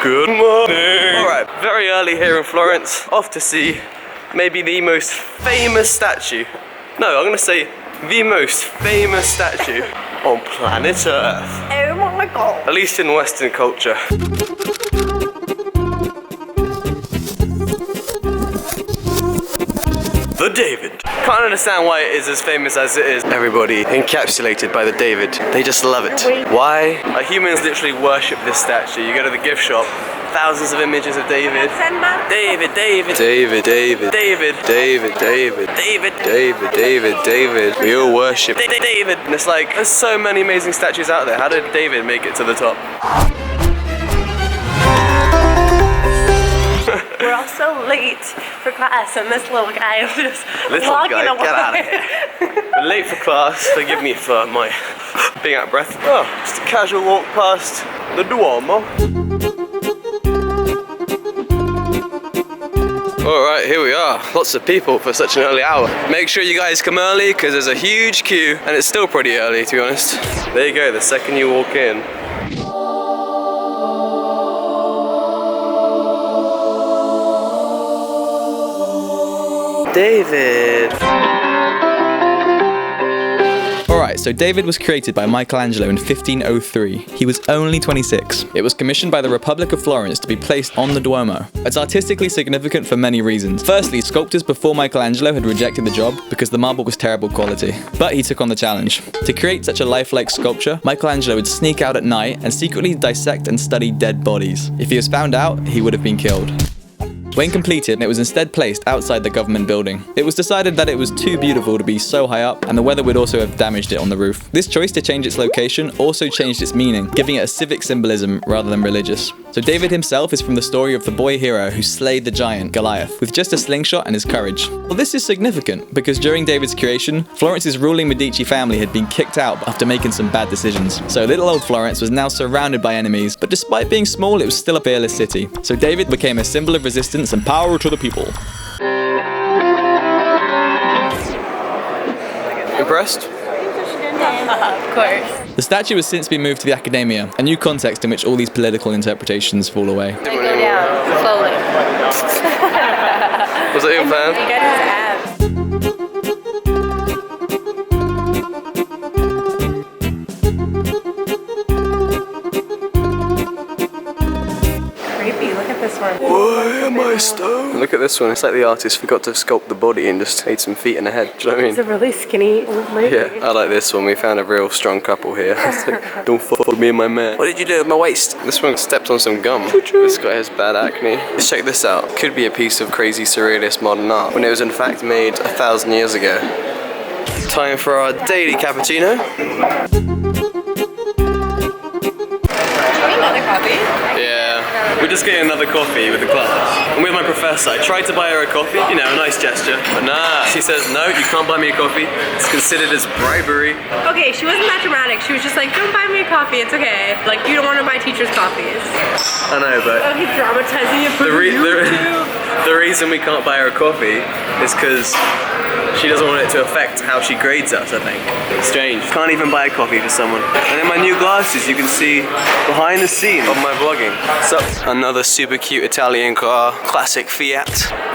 Good morning. Alright, very early here in Florence. Off to see maybe the most famous statue. No, I'm gonna say the most famous statue on planet Earth. Oh my god. At least in Western culture. The David. Can't understand why it is as famous as it is. Everybody encapsulated by the David. They just love it. Why? Like, humans literally worship this statue. You go to the gift shop, thousands of images of David. David, David, David, David, David, David, David, David, David, David, David. We all worship David. And it's like, there's so many amazing statues out there. How did David make it to the top? We're all so late for class, and this little guy is just Little walking guy, away. get out of here. We're late for class. Forgive me for my being out of breath. Oh, just a casual walk past the Duomo. Alright, here we are. Lots of people for such an early hour. Make sure you guys come early because there's a huge queue and it's still pretty early, to be honest. There you go, the second you walk in. David. Alright, so David was created by Michelangelo in 1503. He was only 26. It was commissioned by the Republic of Florence to be placed on the Duomo. It's artistically significant for many reasons. Firstly, sculptors before Michelangelo had rejected the job because the marble was terrible quality. But he took on the challenge. To create such a lifelike sculpture, Michelangelo would sneak out at night and secretly dissect and study dead bodies. If he was found out, he would have been killed. When completed, it was instead placed outside the government building. It was decided that it was too beautiful to be so high up, and the weather would also have damaged it on the roof. This choice to change its location also changed its meaning, giving it a civic symbolism rather than religious. So David himself is from the story of the boy hero who slayed the giant, Goliath, with just a slingshot and his courage. Well, this is significant because during David's creation, Florence's ruling Medici family had been kicked out after making some bad decisions. So little old Florence was now surrounded by enemies, but despite being small, it was still a fearless city. So David became a symbol of resistance and power to the people. Impressed? Of course. The statue has since been moved to the Accademia, a new context in which all these political interpretations fall away. I go down slowly. Was that your plan? You get his abs. Creepy. Look at this one. Why am I stoned? Look at this one. It's like the artist forgot to sculpt the body and just made some feet and a head. Do you know what I It's mean? a really skinny old lady. Yeah, I like this one. We found a real strong couple here. It's like, don't fuck with me and my man. What did you do with my waist? This one stepped on some gum. This guy has bad acne. Let's check this out. Could be a piece of crazy surrealist modern art when it was in fact made 1,000 years ago. Time for our daily cappuccino. Another coffee. Yeah, we're just getting another coffee with the class. I'm with my professor. I tried to buy her a coffee, you know, a nice gesture. But nah, she says, no, you can't buy me a coffee. It's considered as bribery. Okay, she wasn't that dramatic. She was just like, don't buy me a coffee, it's okay. Like, you don't want to buy teachers' coffees. I know, but Oh, he's dramatizing it for the reason we can't buy her a coffee is because she doesn't want it to affect how she grades us, I think. Strange. Can't even buy a coffee for someone. And in my new glasses, you can see behind the scenes of my vlogging. So, another super cute Italian car, classic Fiat.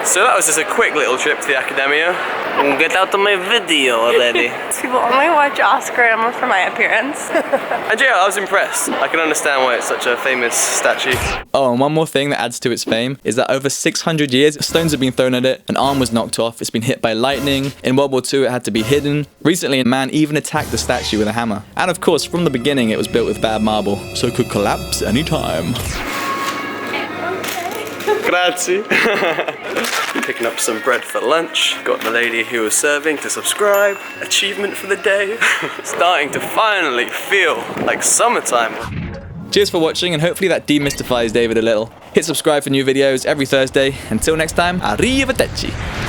So that was just a quick little trip to the Accademia. And get out of my video already. People only watch OSCARAMA for my appearance. And yeah, I was impressed. I can understand why it's such a famous statue. Oh, and one more thing that adds to its fame is that over 600 years, stones have been thrown at it, an arm was knocked off, it's been hit by lightning, in World War II it had to be hidden. Recently, a man even attacked the statue with a hammer. And of course, from the beginning it was built with bad marble, so it could collapse anytime. Grazie. Picking up some bread for lunch. Got the lady who was serving to subscribe. Achievement for the day. Starting to finally feel like summertime. Cheers for watching, and hopefully that demystifies David a little. Hit subscribe for new videos every Thursday. Until next time, arrivederci.